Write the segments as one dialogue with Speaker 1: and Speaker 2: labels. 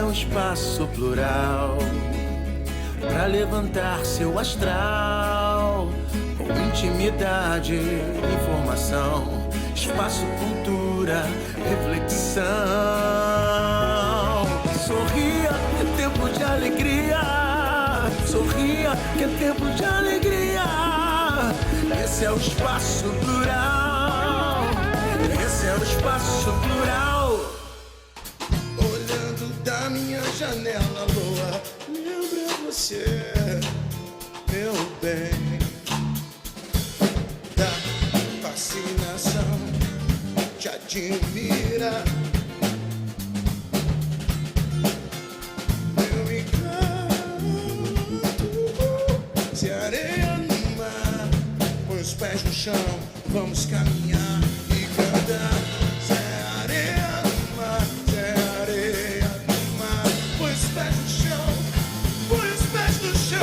Speaker 1: um espaço plural para levantar seu astral com intimidade, informação, espaço, cultura, reflexão. Sorria, é tempo de alegria. Sorria, que é tempo de alegria. Esse é o espaço plural. Esse é o espaço plural. Olhando da minha janela, lua, lembra você, meu bem, da fascinação, te admira. Meu encanto, se areia no mar, põe os pés no chão, vamos caminhar e cantar. Se areia no mar, se areia no mar, põe os pés no chão, põe os pés no chão,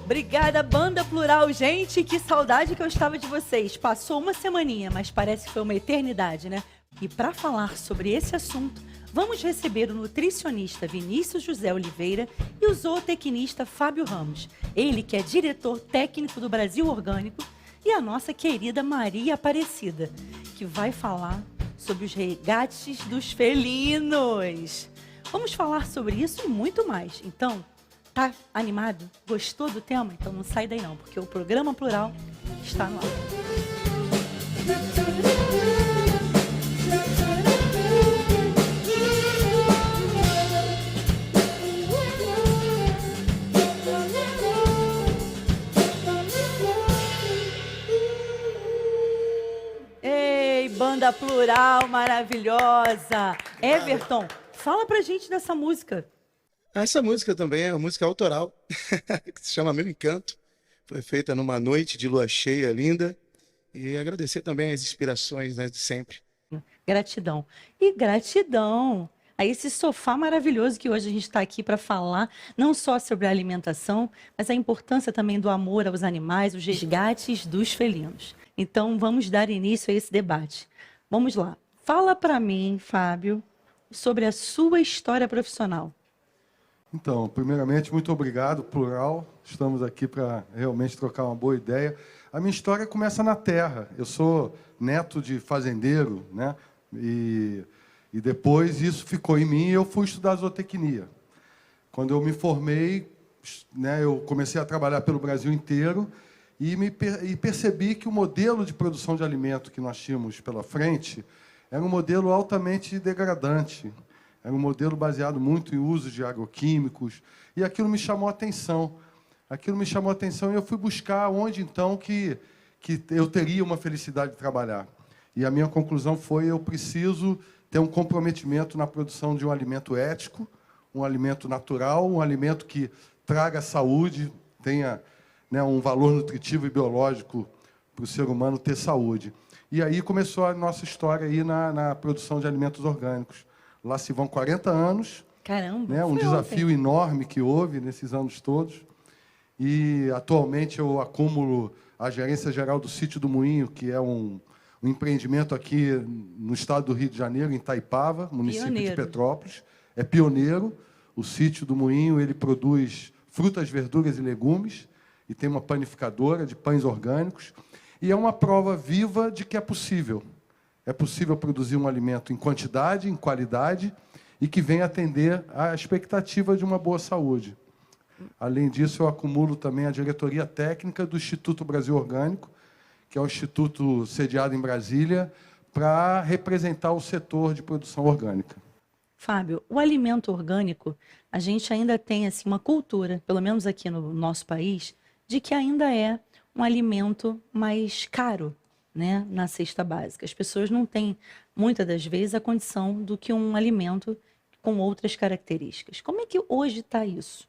Speaker 2: Obrigada, Banda Plural. Gente, que saudade que eu estava de vocês. Passou uma semaninha, mas parece que foi uma eternidade, né? E para falar sobre esse assunto, vamos receber o nutricionista Vinícius José Oliveira e o zootecnista Fábio Ramos. Ele que é diretor técnico do Brasil Orgânico, e a nossa querida Maria Aparecida, que vai falar sobre os resgates dos felinos. Vamos falar sobre isso e muito mais. Então, tá animado? Gostou do tema? Então não sai daí não, porque o programa Plural está no ar. Ei, Banda Plural maravilhosa! Everton, fala pra gente dessa música.
Speaker 3: Essa música também é uma música autoral, que se chama Meu Encanto. Foi feita numa noite de lua cheia linda. E agradecer também as inspirações, né, de sempre.
Speaker 2: Gratidão. E gratidão a esse sofá maravilhoso que hoje a gente está aqui para falar, não só sobre a alimentação, mas a importância também do amor aos animais, os resgates dos felinos. Então, vamos dar início a esse debate. Vamos lá. Fala para mim, Fábio, sobre a sua história profissional.
Speaker 4: Então, primeiramente, muito obrigado, Plural. Estamos aqui para realmente trocar uma boa ideia. A minha história começa na terra. Eu sou neto de fazendeiro, né? E depois isso ficou em mim e eu fui estudar zootecnia. Quando eu me formei, né, eu comecei a trabalhar pelo Brasil inteiro e percebi que o modelo de produção de alimento que nós tínhamos pela frente era um modelo altamente degradante. Era um modelo baseado muito em uso de agroquímicos, e aquilo me chamou a atenção. Aquilo me chamou a atenção e eu fui buscar onde, então, que eu teria uma felicidade de trabalhar. E a minha conclusão foi: eu preciso ter um comprometimento na produção de um alimento ético, um alimento natural, um alimento que traga saúde, tenha, né, um valor nutritivo e biológico para o ser humano ter saúde. E aí começou a nossa história aí na produção de alimentos orgânicos. Lá se vão 40 anos.
Speaker 2: Caramba,
Speaker 4: né? Um desafio enorme que houve nesses anos todos. E, atualmente, eu acumulo a gerência geral do Sítio do Moinho, que é um empreendimento aqui no estado do Rio de Janeiro, em Itaipava, município de Petrópolis. É pioneiro. O Sítio do Moinho, ele produz frutas, verduras e legumes, e tem uma panificadora de pães orgânicos. E é uma prova viva de que é possível. É possível produzir um alimento em quantidade, em qualidade, e que venha atender à expectativa de uma boa saúde. Além disso, eu acumulo também a diretoria técnica do Instituto Brasil Orgânico, que é um instituto sediado em Brasília, para representar o setor de produção orgânica.
Speaker 2: Fábio, o alimento orgânico, a gente ainda tem assim, uma cultura, pelo menos aqui no nosso país, de que ainda é um alimento mais caro, né, na cesta básica. As pessoas não têm, muitas das vezes, a condição do que um alimento com outras características. Como é que hoje está isso?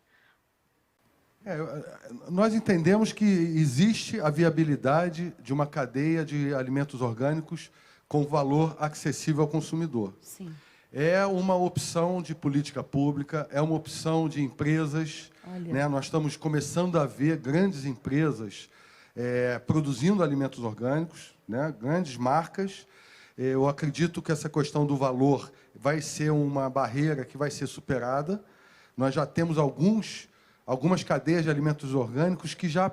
Speaker 4: Nós entendemos que existe a viabilidade de uma cadeia de alimentos orgânicos com valor acessível ao consumidor.
Speaker 2: Sim.
Speaker 4: É uma opção de política pública, é uma opção de empresas.
Speaker 2: Olha.
Speaker 4: Né? Nós estamos começando a ver grandes empresas produzindo alimentos orgânicos, né? Grandes marcas. Eu acredito que essa questão do valor vai ser uma barreira que vai ser superada. Nós já temos algumas cadeias de alimentos orgânicos que já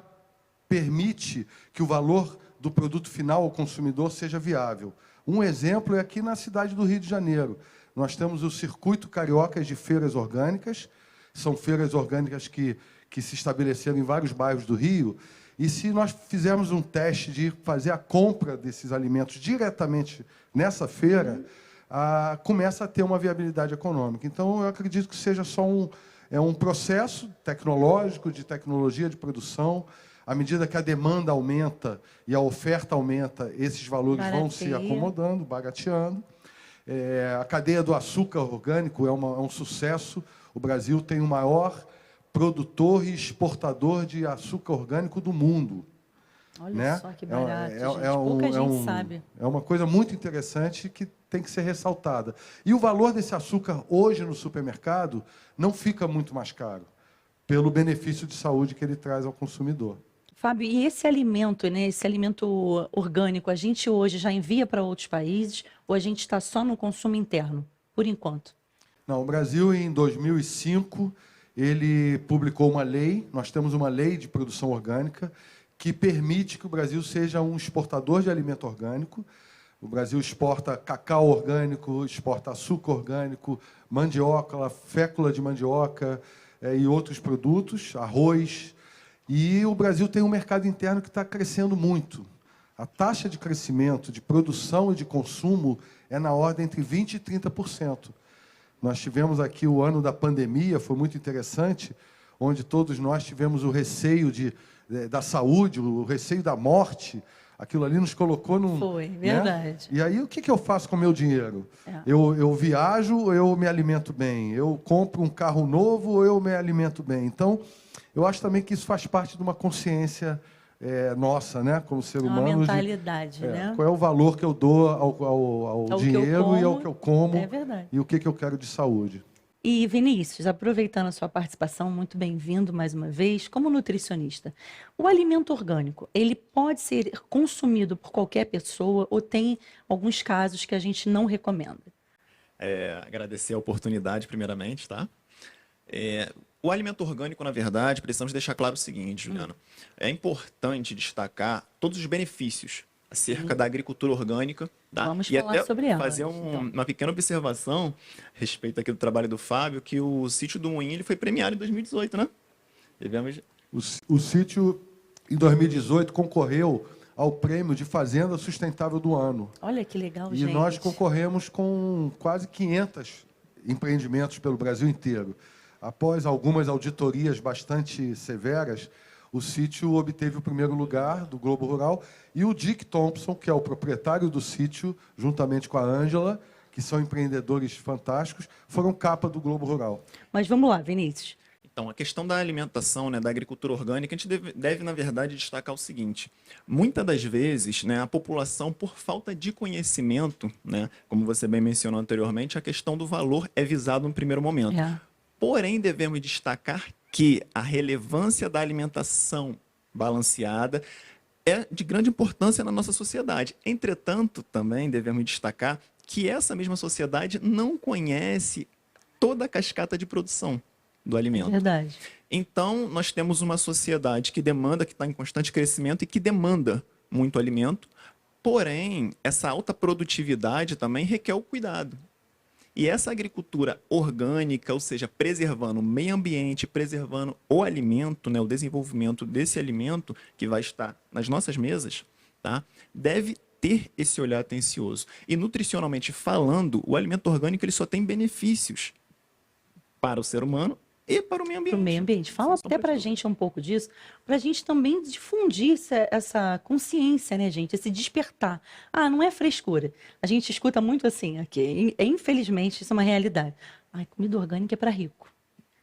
Speaker 4: permite que o valor do produto final ao consumidor seja viável. Um exemplo é aqui na cidade do Rio de Janeiro. Nós temos o Circuito Cariocas de Feiras Orgânicas. São feiras orgânicas que se estabeleceram em vários bairros do Rio. E se nós fizermos um teste de fazer a compra desses alimentos diretamente nessa feira, começa a ter uma viabilidade econômica. Então, eu acredito que seja só um processo tecnológico, de tecnologia de produção. À medida que a demanda aumenta e a oferta aumenta, esses valores vão se acomodando, barateando. A cadeia do açúcar orgânico é um sucesso. O Brasil tem o maior produtor e exportador de açúcar orgânico do mundo.
Speaker 2: Olha,
Speaker 4: né?
Speaker 2: Só que barato, gente. Pouca gente sabe.
Speaker 4: É uma coisa muito interessante que tem que ser ressaltada. E o valor desse açúcar hoje no supermercado não fica muito mais caro, pelo benefício de saúde que ele traz ao consumidor.
Speaker 2: Fábio, e esse alimento, né, esse alimento orgânico, a gente hoje já envia para outros países ou a gente está só no consumo interno, por enquanto?
Speaker 4: Não, o Brasil, em 2005, ele publicou uma lei, nós temos uma lei de produção orgânica, que permite que o Brasil seja um exportador de alimento orgânico. O Brasil exporta cacau orgânico, exporta açúcar orgânico, mandioca, fécula de mandioca e outros produtos, arroz. E o Brasil tem um mercado interno que está crescendo muito. A taxa de crescimento, de produção e de consumo é na ordem entre 20% e 30%. Nós tivemos aqui o ano da pandemia, foi muito interessante, onde todos nós tivemos o receio da saúde, o receio da morte. Aquilo ali nos colocou num...
Speaker 2: Foi, verdade.
Speaker 4: Né? E aí, o que eu faço com o meu dinheiro? Eu viajo, eu me alimento bem. Eu compro um carro novo, eu me alimento bem. Então, eu acho também que isso faz parte de uma consciência nossa, né, como ser humano.
Speaker 2: Uma mentalidade, né?
Speaker 4: Qual é o valor que eu dou ao dinheiro e ao que eu como.
Speaker 2: É verdade.
Speaker 4: E o que eu quero de saúde.
Speaker 2: E, Vinícius, aproveitando a sua participação, muito bem-vindo mais uma vez, como nutricionista. O alimento orgânico, ele pode ser consumido por qualquer pessoa ou tem alguns casos que a gente não recomenda?
Speaker 5: Agradecer a oportunidade, primeiramente, tá? O alimento orgânico, na verdade, precisamos deixar claro o seguinte, Juliana. É importante destacar todos os benefícios acerca da agricultura orgânica. Tá?
Speaker 2: Vamos
Speaker 5: e
Speaker 2: falar
Speaker 5: até
Speaker 2: sobre ela.
Speaker 5: fazer uma pequena observação a respeito aqui do trabalho do Fábio, que o Sítio do Moinho ele foi premiado em 2018, né? Tivemos...
Speaker 4: O Sítio, em 2018, concorreu ao prêmio de Fazenda Sustentável do Ano.
Speaker 2: Olha que legal,
Speaker 4: e
Speaker 2: gente.
Speaker 4: E nós concorremos com quase 500 empreendimentos pelo Brasil inteiro. Após algumas auditorias bastante severas, o Sítio obteve o primeiro lugar do Globo Rural e o Dick Thompson, que é o proprietário do Sítio, juntamente com a Ângela, que são empreendedores fantásticos, foram capa do Globo Rural.
Speaker 2: Mas vamos lá, Vinícius.
Speaker 5: Então, a questão da alimentação, né, da agricultura orgânica, a gente deve, na verdade, destacar o seguinte. Muitas das vezes, né, a população, por falta de conhecimento, né, como você bem mencionou anteriormente, a questão do valor é visado no primeiro momento. Porém, devemos destacar que a relevância da alimentação balanceada é de grande importância na nossa sociedade. Entretanto, também devemos destacar que essa mesma sociedade não conhece toda a cascata de produção do alimento.
Speaker 2: Verdade.
Speaker 5: Então, nós temos uma sociedade que está em constante crescimento e que demanda muito alimento, porém, essa alta produtividade também requer o cuidado. E essa agricultura orgânica, ou seja, preservando o meio ambiente, preservando o alimento, né, o desenvolvimento desse alimento que vai estar nas nossas mesas, tá, deve ter esse olhar atencioso. E nutricionalmente falando, o alimento orgânico ele só tem benefícios para o ser humano e para o meio ambiente.
Speaker 2: Para o meio ambiente. Fala até para a gente um pouco disso, para a gente também difundir essa consciência, né, gente? Esse despertar. Ah, não é frescura. A gente escuta muito assim aqui. Infelizmente, isso é uma realidade. Ai, comida orgânica é para rico.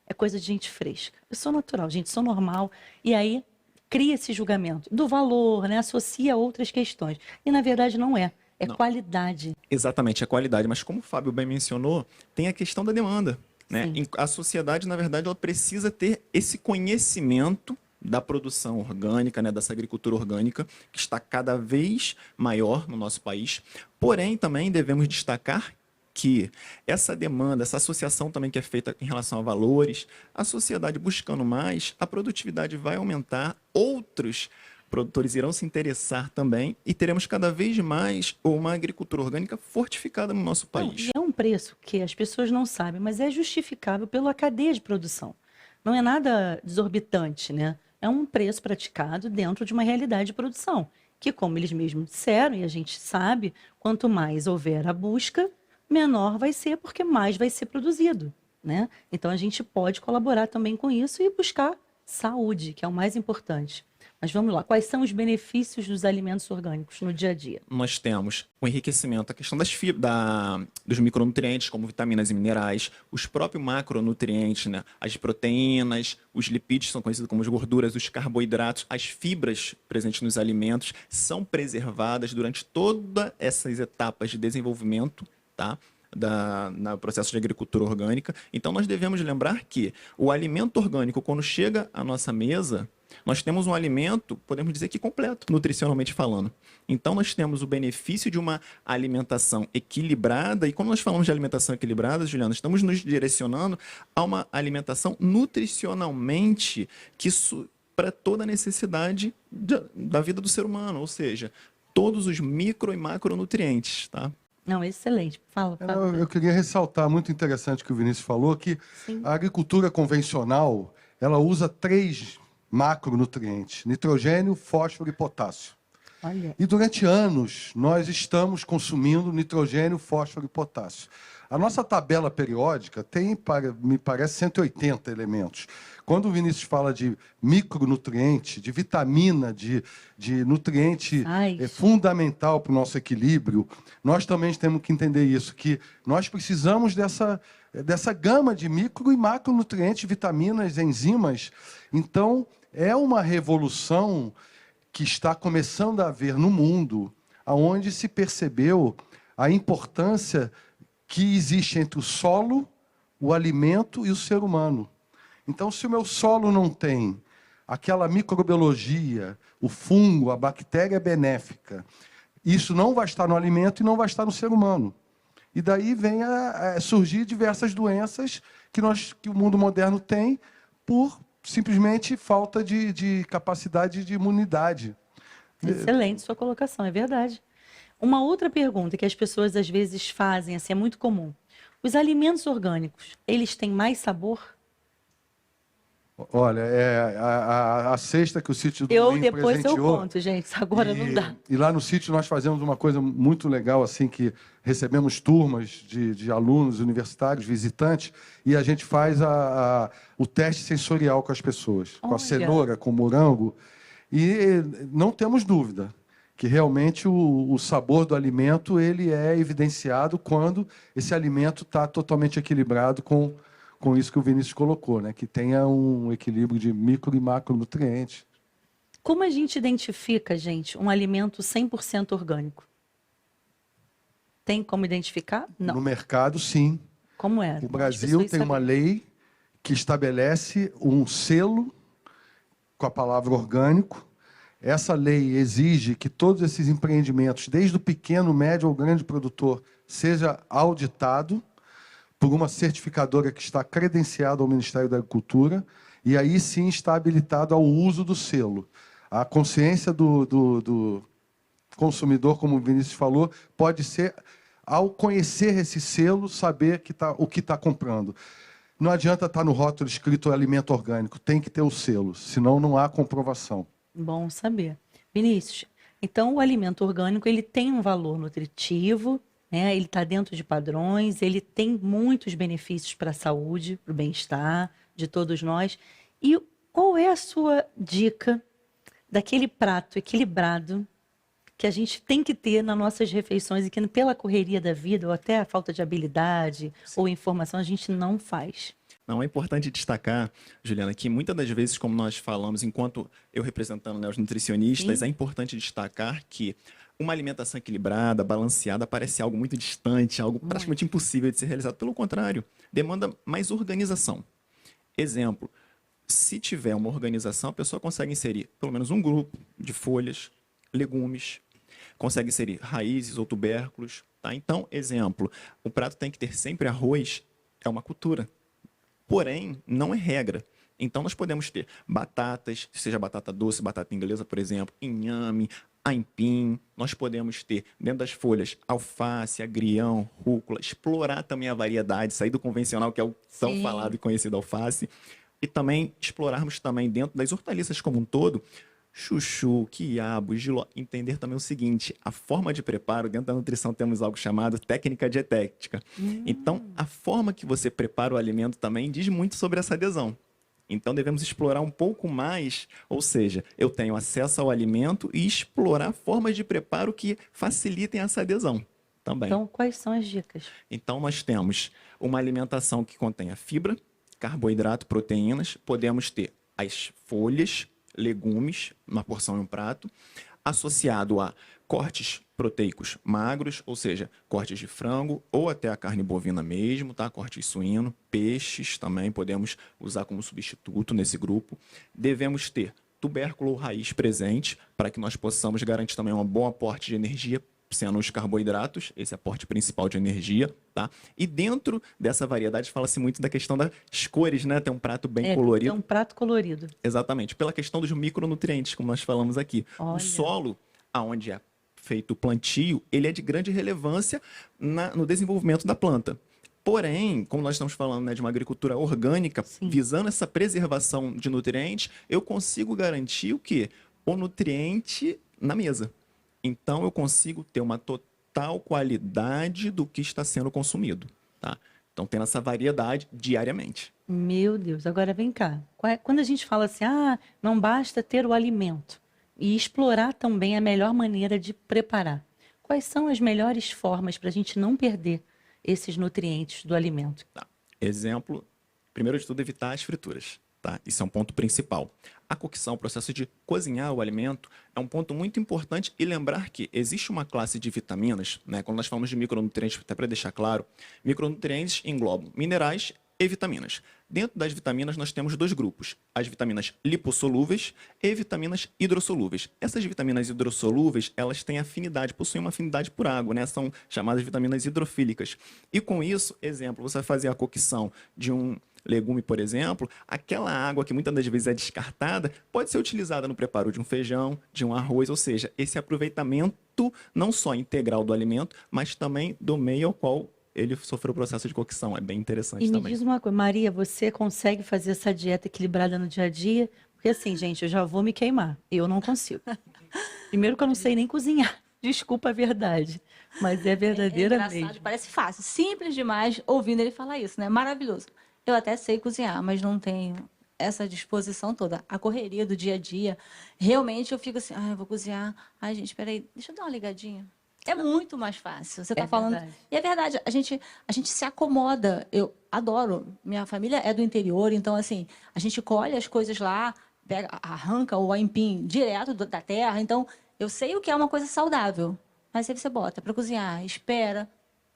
Speaker 2: É coisa de gente fresca. Eu sou natural, gente, sou normal. E aí cria esse julgamento do valor, né? Associa a outras questões. E, na verdade, não é. é
Speaker 5: Não.
Speaker 2: qualidade.
Speaker 5: Exatamente, a qualidade. Mas como o Fábio bem mencionou, tem a questão da demanda, né?
Speaker 2: Sim.
Speaker 5: A sociedade, na verdade, ela precisa ter esse conhecimento da produção orgânica, né, dessa agricultura orgânica, que está cada vez maior no nosso país. Porém, também devemos destacar que essa demanda, essa associação também que é feita em relação a valores, a sociedade buscando mais, a produtividade vai aumentar, outros produtores irão se interessar também e teremos cada vez mais uma agricultura orgânica fortificada no nosso
Speaker 2: Não,
Speaker 5: país.
Speaker 2: e é um preço que as pessoas não sabem, mas é justificável pela cadeia de produção. Não é nada desorbitante, né? É um preço praticado dentro de uma realidade de produção, que, como eles mesmos disseram, e a gente sabe, quanto mais houver a busca, menor vai ser, porque mais vai ser produzido, né? Então a gente pode colaborar também com isso e buscar saúde, que é o mais importante. Mas vamos lá, quais são os benefícios dos alimentos orgânicos no dia a dia?
Speaker 5: Nós temos o enriquecimento, a questão dos micronutrientes, como vitaminas e minerais, os próprios macronutrientes, né? As proteínas, os lipídios, são conhecidos como as gorduras, os carboidratos, as fibras presentes nos alimentos são preservadas durante todas essas etapas de desenvolvimento, tá? No processo de agricultura orgânica. Então, nós devemos lembrar que o alimento orgânico, quando chega à nossa mesa, nós temos um alimento, podemos dizer que completo, nutricionalmente falando. Então, nós temos o benefício de uma alimentação equilibrada, e quando nós falamos de alimentação equilibrada, Juliana, estamos nos direcionando a uma alimentação nutricionalmente que para toda a necessidade da vida do ser humano, ou seja, todos os micro e macronutrientes, tá?
Speaker 2: Não, excelente. Fala, Fábio.
Speaker 4: Eu queria ressaltar, muito interessante que o Vinícius falou, que
Speaker 2: Sim.
Speaker 4: a agricultura convencional, ela usa 3 macronutrientes: nitrogênio, fósforo e potássio.
Speaker 2: Olha,
Speaker 4: E durante anos, nós estamos consumindo nitrogênio, fósforo e potássio. A nossa tabela periódica tem, me parece, 180 elementos. Quando o Vinícius fala de micronutriente, de vitamina, de nutriente fundamental para o nosso equilíbrio, nós também temos que entender isso, que nós precisamos dessa gama de micro e macronutrientes, vitaminas, enzimas. Então, é uma revolução que está começando a haver no mundo, onde se percebeu a importância que existe entre o solo, o alimento e o ser humano. Então, se o meu solo não tem aquela microbiologia, o fungo, a bactéria benéfica, isso não vai estar no alimento e não vai estar no ser humano. E daí vem a surgir diversas doenças que o mundo moderno tem por simplesmente falta de capacidade de imunidade.
Speaker 2: excelente sua colocação, é verdade. Uma outra pergunta que as pessoas às vezes fazem, assim, é muito comum. Os alimentos orgânicos, eles têm mais sabor?
Speaker 4: Olha, a cesta que o sítio do
Speaker 2: Eu
Speaker 4: Moinho
Speaker 2: depois eu
Speaker 4: presenteou,
Speaker 2: conto, gente. Agora não dá.
Speaker 4: E lá no sítio nós fazemos uma coisa muito legal, assim, que recebemos turmas de alunos universitários, visitantes, e a gente faz o teste sensorial com as pessoas, com a
Speaker 2: Olha.
Speaker 4: cenoura, com o morango, e não temos dúvida que realmente o sabor do alimento ele é evidenciado quando esse alimento está totalmente equilibrado com isso que o Vinícius colocou, né? Que tenha um equilíbrio de micro e macronutrientes.
Speaker 2: Como a gente identifica, gente, um alimento 100% orgânico? Tem como identificar? Não.
Speaker 4: No mercado, sim.
Speaker 2: Como é?
Speaker 4: O
Speaker 2: As
Speaker 4: Brasil
Speaker 2: pessoas
Speaker 4: tem uma
Speaker 2: sabem.
Speaker 4: lei que estabelece um selo com a palavra orgânico. Essa lei exige que todos esses empreendimentos, desde o pequeno, médio ou grande produtor, seja auditado por uma certificadora que está credenciada ao Ministério da Agricultura, e aí sim está habilitado ao uso do selo. A consciência do consumidor, como o Vinícius falou, pode ser, ao conhecer esse selo, saber o que está comprando. Não adianta estar no rótulo escrito alimento orgânico, tem que ter o selo, senão não há comprovação.
Speaker 2: Bom saber. Vinícius, então o alimento orgânico ele tem um valor nutritivo, né? Ele está dentro de padrões, ele tem muitos benefícios para a saúde, para o bem-estar de todos nós. E qual é a sua dica daquele prato equilibrado que a gente tem que ter nas nossas refeições e que pela correria da vida ou até a falta de habilidade ou informação a gente não faz?
Speaker 5: Não, é importante destacar, Juliana, que muitas das vezes, como nós falamos, enquanto eu representando, né, os nutricionistas,
Speaker 2: Sim.
Speaker 5: é importante destacar que Uma alimentação equilibrada, balanceada, parece algo muito distante, algo praticamente impossível de ser realizado. Pelo contrário, demanda mais organização. Exemplo, se tiver uma organização, a pessoa consegue inserir pelo menos um grupo de folhas, legumes, consegue inserir raízes ou tubérculos. Tá? Então, exemplo, o prato tem que ter sempre arroz, é uma cultura. Porém, não é regra. Então, nós podemos ter batatas, seja batata doce, batata inglesa, por exemplo, inhame, aipim. Nós podemos ter, dentro das folhas, alface, agrião, rúcula. Explorar também a variedade, sair do convencional, que é o tão
Speaker 2: Sim.
Speaker 5: falado e conhecido alface. E também explorarmos também, dentro das hortaliças como um todo, chuchu, quiabo, jiló. Entender também o seguinte, a forma de preparo, dentro da nutrição temos algo chamado técnica dietética. Então, a forma que você prepara o alimento também diz muito sobre essa adesão. Então, devemos explorar um pouco mais, ou seja, eu tenho acesso ao alimento e explorar formas de preparo que facilitem essa adesão também.
Speaker 2: Então, quais são as dicas?
Speaker 5: Então, nós temos uma alimentação que contenha fibra, carboidrato, proteínas. Podemos ter as folhas, legumes, uma porção em um prato, associado a cortes proteicos magros, ou seja, cortes de frango ou até a carne bovina mesmo, tá? Corte de suíno, peixes também podemos usar como substituto nesse grupo. Devemos ter tubérculo ou raiz presente para que nós possamos garantir também um bom aporte de energia, sendo os carboidratos, esse aporte principal de energia, tá? E dentro dessa variedade fala-se muito da questão das cores, né? Tem um prato bem colorido.
Speaker 2: É um prato colorido.
Speaker 5: Exatamente, pela questão dos micronutrientes, como nós falamos aqui.
Speaker 2: Olha.
Speaker 5: O solo, aonde é feito o plantio, ele é de grande relevância no desenvolvimento da planta. Porém, como nós estamos falando, né, de uma agricultura orgânica,
Speaker 2: Sim.
Speaker 5: visando essa preservação de nutrientes, eu consigo garantir o quê? O nutriente na mesa. Então, eu consigo ter uma total qualidade do que está sendo consumido. Tá? Então, tendo essa variedade diariamente.
Speaker 2: Meu Deus, agora vem cá. Quando a gente fala assim, não basta ter o alimento e explorar também a melhor maneira de preparar. Quais são as melhores formas para a gente não perder esses nutrientes do alimento?
Speaker 5: Tá. Exemplo, primeiro de tudo, evitar as frituras. Tá? Isso é um ponto principal. A cocção, o processo de cozinhar o alimento, é um ponto muito importante e lembrar que existe uma classe de vitaminas, né? Quando nós falamos de micronutrientes, até para deixar claro, micronutrientes englobam minerais e vitaminas. Dentro das vitaminas, nós temos dois grupos, as vitaminas lipossolúveis e vitaminas hidrossolúveis. Essas vitaminas hidrossolúveis, elas têm afinidade, possuem uma afinidade por água, né? São chamadas vitaminas hidrofílicas. E com isso, exemplo, você vai fazer a cocção de um legume, por exemplo, aquela água que muitas das vezes é descartada pode ser utilizada no preparo de um feijão, de um arroz, ou seja, esse aproveitamento não só integral do alimento, mas também do meio ao qual ele sofreu o processo de cocção. É bem interessante
Speaker 2: E me
Speaker 5: também.
Speaker 2: diz uma coisa, Maria, você consegue fazer essa dieta equilibrada no dia a dia? Porque assim, gente, eu já vou me queimar. Eu não consigo. Primeiro que eu não sei nem cozinhar. Desculpa a verdade, mas é verdadeira
Speaker 6: engraçado,
Speaker 2: mesmo.
Speaker 6: parece fácil, simples demais ouvindo ele falar isso, né? Maravilhoso. Eu até sei cozinhar, mas não tenho essa disposição toda. A correria do dia a dia, realmente eu fico assim, eu vou cozinhar. Ai, gente, peraí, deixa eu dar uma ligadinha. É muito mais fácil. Você está falando.
Speaker 2: verdade.
Speaker 6: E é verdade, a gente se acomoda. Eu adoro. Minha família é do interior, então, assim, a gente colhe as coisas lá, pega, arranca o aipim direto da terra. Então, eu sei o que é uma coisa saudável. Mas aí você bota para cozinhar, espera,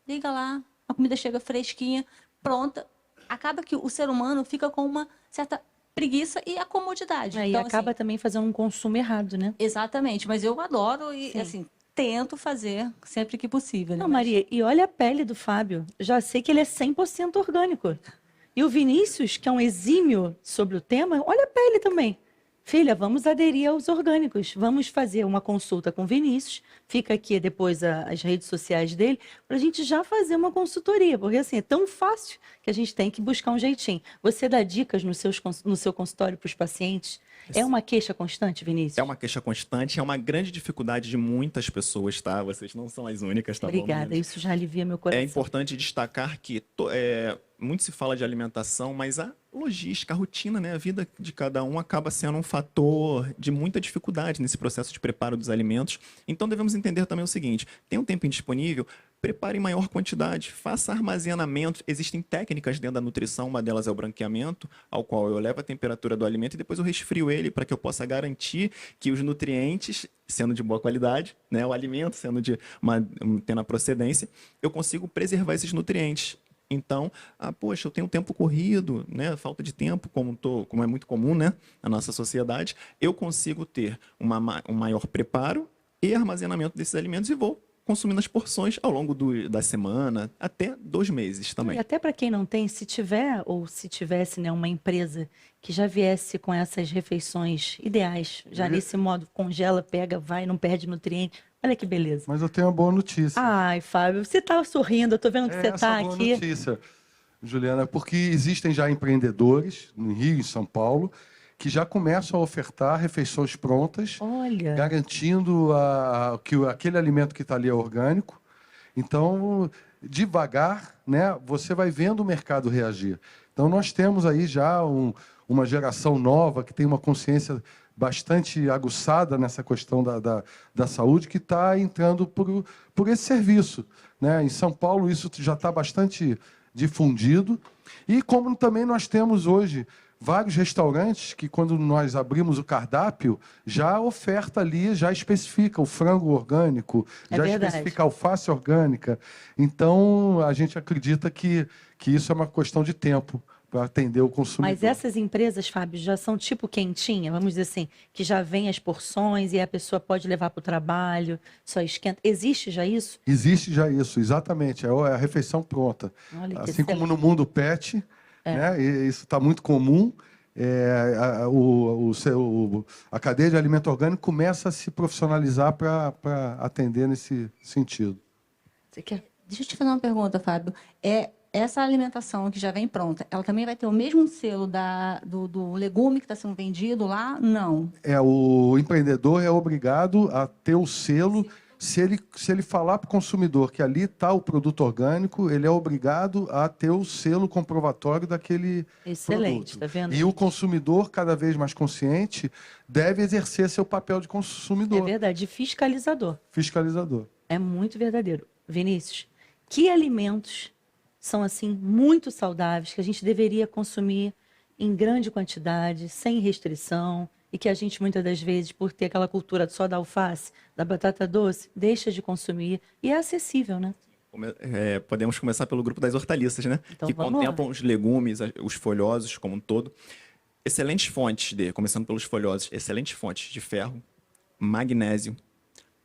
Speaker 6: liga lá, a comida chega fresquinha, pronta. Acaba que o ser humano fica com uma certa preguiça e a comodidade.
Speaker 2: E
Speaker 6: Então,
Speaker 2: acaba
Speaker 6: assim,
Speaker 2: também fazendo um consumo errado, né?
Speaker 6: exatamente, mas eu adoro e,
Speaker 2: Sim.
Speaker 6: assim, tento fazer sempre que possível. Né?
Speaker 2: Não,
Speaker 6: Mas-
Speaker 2: Maria, e olha a pele do Fábio. Já sei que ele é 100% orgânico. E o Vinícius, que é um exímio sobre o tema, olha a pele também. Filha, vamos aderir aos orgânicos. Vamos fazer uma consulta com o Vinícius. Fica aqui depois as redes sociais dele, para a gente já fazer uma consultoria. Porque assim, é tão fácil que a gente tem que buscar um jeitinho. Você dá dicas no seu consultório para os pacientes? É uma queixa constante, Vinícius?
Speaker 5: É uma queixa constante, é uma grande dificuldade de muitas pessoas, tá? Vocês não são as únicas, tá bom,
Speaker 2: Obrigada,
Speaker 5: meninas?
Speaker 2: isso já alivia meu coração.
Speaker 5: É importante destacar que muito se fala de alimentação, mas a logística, a rotina, né, a vida de cada um acaba sendo um fator de muita dificuldade nesse processo de preparo dos alimentos. Então devemos entender também o seguinte: tem um tempo indisponível, prepare em maior quantidade, faça armazenamento. Existem técnicas dentro da nutrição, uma delas é o branqueamento, ao qual eu levo a temperatura do alimento e depois eu resfrio ele para que eu possa garantir que os nutrientes, sendo de boa qualidade, né, o alimento sendo tendo a procedência, eu consigo preservar esses nutrientes. Então, poxa, eu tenho tempo corrido, né, falta de tempo, como é muito comum, né, na nossa sociedade, eu consigo ter um maior preparo e armazenamento desses alimentos e vou consumindo as porções ao longo da semana, até 2 meses também.
Speaker 2: E até para quem não tem, se tiver ou se tivesse, né, uma empresa que já viesse com essas refeições ideais, já nesse modo, congela, pega, vai, não perde nutriente. Olha que beleza.
Speaker 4: Mas eu tenho uma boa notícia.
Speaker 2: Ai, Fábio, você tá sorrindo, eu tô vendo que você tá
Speaker 4: Essa boa
Speaker 2: aqui.
Speaker 4: notícia, Juliana, porque existem já empreendedores no Rio e em São Paulo que já começam a ofertar refeições prontas,
Speaker 2: Olha,
Speaker 4: garantindo que aquele alimento que está ali é orgânico. Então, devagar, né, você vai vendo o mercado reagir. Então, nós temos aí já uma geração nova que tem uma consciência bastante aguçada nessa questão da saúde, que está entrando por esse serviço, né? Em São Paulo, isso já está bastante difundido. E como também nós temos hoje vários restaurantes que, quando nós abrimos o cardápio, já oferta ali, já especifica o frango orgânico,
Speaker 2: É
Speaker 4: já
Speaker 2: verdade.
Speaker 4: especifica a alface orgânica. Então, a gente acredita que isso é uma questão de tempo para atender o consumidor.
Speaker 2: mas essas empresas, Fábio, já são tipo quentinha, vamos dizer assim, que já vem as porções e a pessoa pode levar para o trabalho, só esquenta. Existe já isso?
Speaker 4: Existe já isso, exatamente. É a refeição pronta.
Speaker 2: Olha que
Speaker 4: Assim como
Speaker 2: excelente.
Speaker 4: no mundo pet, né, e isso está muito comum, a cadeia de alimento orgânico começa a se profissionalizar para atender nesse sentido.
Speaker 2: Você quer?
Speaker 6: Deixa eu te fazer uma pergunta, Fábio. Essa alimentação que já vem pronta, ela também vai ter o mesmo selo do legume que está sendo vendido lá? Não.
Speaker 4: O empreendedor é obrigado a ter o selo. Se ele falar para o consumidor que ali está o produto orgânico, ele é obrigado a ter o selo comprovatório daquele
Speaker 2: Excelente,
Speaker 4: produto.
Speaker 2: tá vendo?
Speaker 4: E o consumidor, cada vez mais consciente, deve exercer seu papel de
Speaker 2: É
Speaker 4: consumidor,
Speaker 2: verdade, de fiscalizador.
Speaker 4: fiscalizador.
Speaker 2: É muito verdadeiro. Vinícius, que alimentos são assim muito saudáveis que a gente deveria consumir em grande quantidade, sem restrição, e que a gente muitas das vezes, por ter aquela cultura só da alface, da batata doce, deixa de consumir e é acessível, né?
Speaker 5: Podemos começar pelo grupo das hortaliças, né?
Speaker 2: Então,
Speaker 5: que
Speaker 2: vamos lá.
Speaker 5: contemplam os legumes, os folhosos como um todo. Excelentes fontes começando pelos folhosos, excelentes fontes de ferro, magnésio,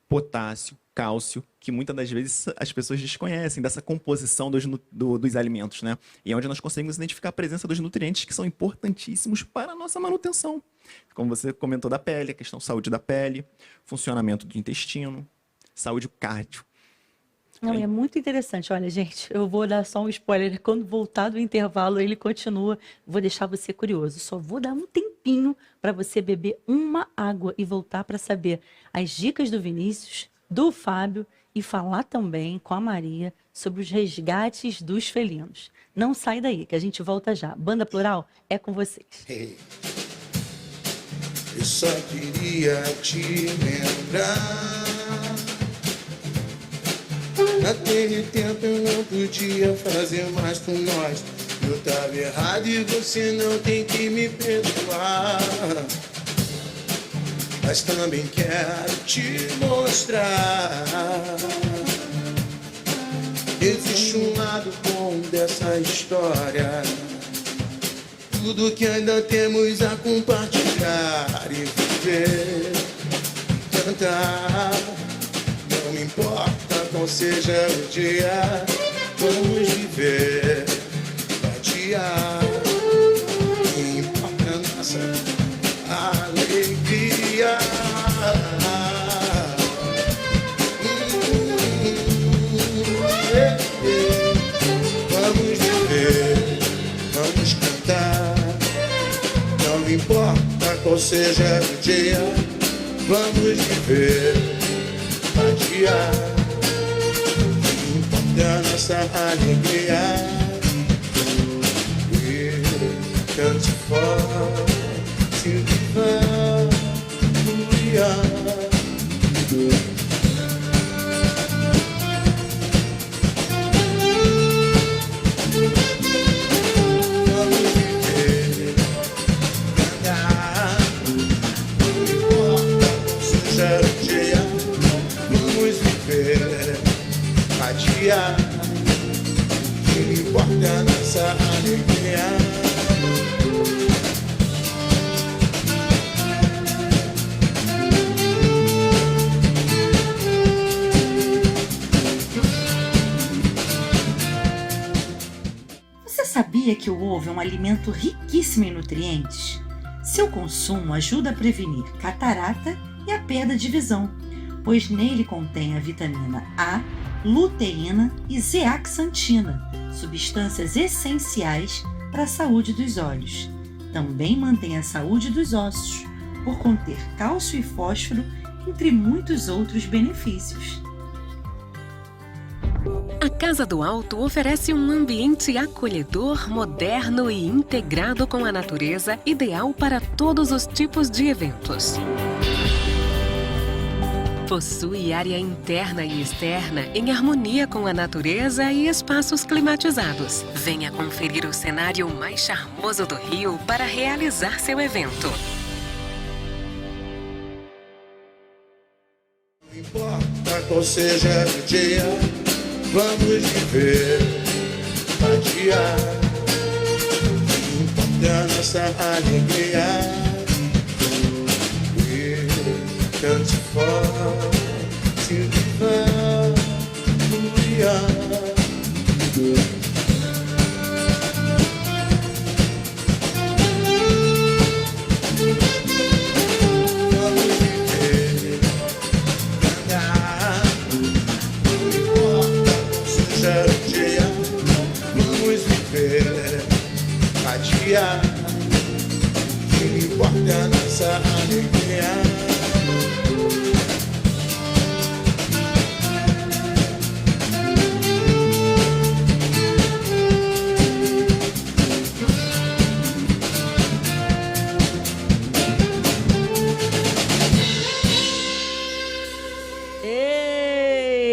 Speaker 5: potássio, cálcio, que muitas das vezes as pessoas desconhecem dessa composição dos alimentos, né? E é onde nós conseguimos identificar a presença dos nutrientes que são importantíssimos para a nossa manutenção. Como você comentou da pele, a questão saúde da pele, funcionamento do intestino, saúde cardio.
Speaker 2: Não, é muito interessante. Olha, gente, eu vou dar só um spoiler. Quando voltar do intervalo, ele continua. Vou deixar você curioso. Só vou dar um tempinho para você beber uma água e voltar para saber as dicas do Vinícius, do Fábio e falar também com a Maria sobre os resgates dos felinos. Não sai daí, que a gente volta já. Banda Plural é com vocês.
Speaker 1: Hey. Eu só queria te lembrar. Naquele tempo eu não podia fazer mais por nós. Eu tava errado e você não tem que me perdoar. Mas também quero te mostrar. Existe um lado bom dessa história. Tudo que ainda temos a compartilhar e viver, cantar. Não importa qual seja o dia, vamos viver, adiar. Não importa a nossa alegria. Vamos viver, vamos cantar. Não importa qual seja o dia, vamos viver, adiar. Não importa a nossa alegria. We can't fall to the we are. dia. O que importa é a nossa alegria.
Speaker 2: Você sabia que o ovo é um alimento riquíssimo em nutrientes? Seu consumo ajuda a prevenir catarata e a perda de visão, pois nele contém a vitamina A, luteína e zeaxantina, substâncias essenciais para a saúde dos olhos. Também mantém a saúde dos ossos, por conter cálcio e fósforo, entre muitos outros benefícios.
Speaker 7: A Casa do Alto oferece um ambiente acolhedor, moderno e integrado com a natureza, ideal para todos os tipos de eventos. Possui área interna e externa em harmonia com a natureza e espaços climatizados. Venha conferir o cenário mais charmoso do Rio para realizar seu evento.
Speaker 1: Não importa qual seja o dia, vamos viver a dia. O que importa é a nossa alegria. We can't fall to the who we are. Vamos viver, andar. Não importa qual seja o dia, vamos viver a dia. O que importa é a nossa alegria.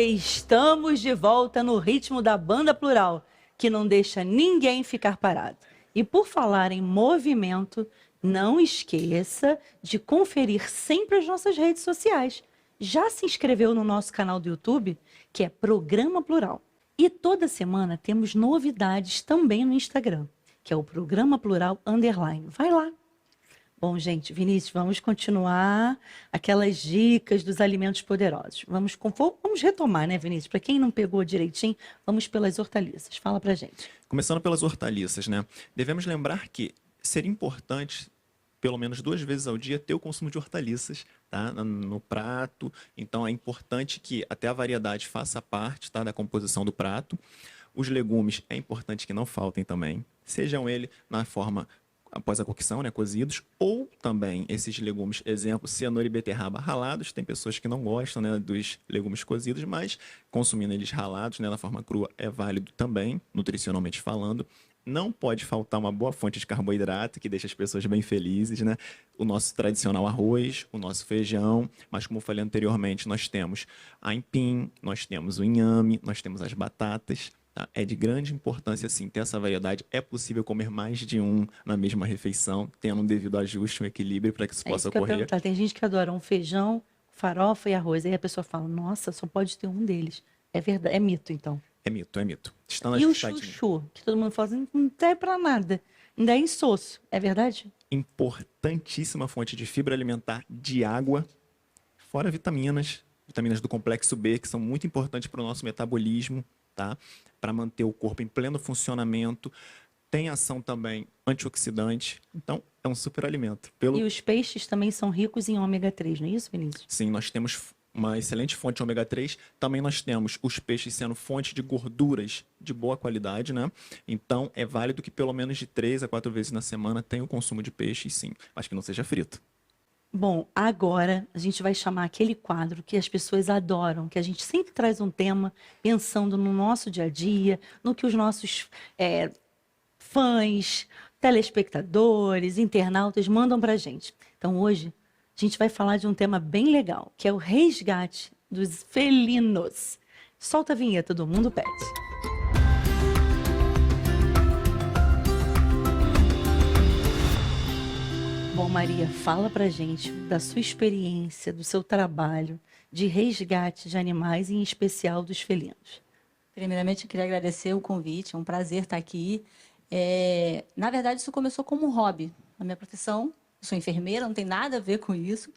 Speaker 2: Estamos de volta no ritmo da Banda Plural, que não deixa ninguém ficar parado. E por falar em movimento, não esqueça de conferir sempre as nossas redes sociais. Já se inscreveu no nosso canal do YouTube, que é Programa Plural. E toda semana temos novidades também no Instagram, que é o Programa Plural _. Vai lá. Bom, gente, Vinícius, vamos continuar aquelas dicas dos alimentos poderosos. Vamos retomar, né, Vinícius? Para quem não pegou direitinho, vamos pelas hortaliças. Fala pra gente.
Speaker 5: Começando pelas hortaliças, né? Devemos lembrar que seria importante, pelo menos 2 vezes ao dia, ter o consumo de hortaliças, tá? No prato. Então, é importante que até a variedade faça parte, tá, da composição do prato. Os legumes é importante que não faltem também. Sejam eles na forma após a cocção, né, cozidos, ou também esses legumes, exemplo, cenoura e beterraba ralados. Tem pessoas que não gostam, né, dos legumes cozidos, mas consumindo eles ralados, né, na forma crua é válido também, nutricionalmente falando. Não pode faltar uma boa fonte de carboidrato, que deixa as pessoas bem felizes, né? O nosso tradicional arroz, o nosso feijão, mas como eu falei anteriormente, nós temos a aipim, nós temos o inhame, nós temos as batatas. Tá? É de grande importância, sim, ter essa variedade. É possível comer mais de um na mesma refeição, tendo um devido ajuste, um equilíbrio para que isso possa
Speaker 2: isso que eu ia
Speaker 5: ocorrer.
Speaker 2: perguntar. Tem gente que adora um feijão, farofa e arroz. Aí a pessoa fala, nossa, só pode ter um deles. É verdade, é mito, então.
Speaker 5: É mito, é mito. Está nas
Speaker 2: E o
Speaker 5: sites.
Speaker 2: chuchu, que todo mundo fala assim, não serve pra nada. Ainda é insosso. É verdade?
Speaker 5: Importantíssima fonte de fibra alimentar, de água, fora vitaminas do complexo B, que são muito importantes para o nosso metabolismo, tá? Para manter o corpo em pleno funcionamento. Tem ação também antioxidante, então é um super alimento.
Speaker 2: E os peixes também são ricos em ômega 3, não é isso, Vinícius?
Speaker 5: Sim, nós temos uma excelente fonte de ômega 3. Também nós temos os peixes sendo fonte de gorduras de boa qualidade, né? Então é válido que pelo menos de 3 a 4 vezes na semana tenha o consumo de peixe, sim, mas que não seja frito.
Speaker 2: Bom, agora a gente vai chamar aquele quadro que as pessoas adoram, que a gente sempre traz um tema pensando no nosso dia a dia, no que os nossos fãs, telespectadores, internautas mandam pra gente. Então hoje a gente vai falar de um tema bem legal, que é o resgate dos felinos. Solta a vinheta, todo mundo pede. Bom, Maria, fala pra gente da sua experiência, do seu trabalho de resgate de animais, em especial dos felinos.
Speaker 6: Primeiramente, eu queria agradecer o convite, é um prazer estar aqui. Na verdade, isso começou como um hobby. A minha profissão, eu sou enfermeira, não tem nada a ver com isso.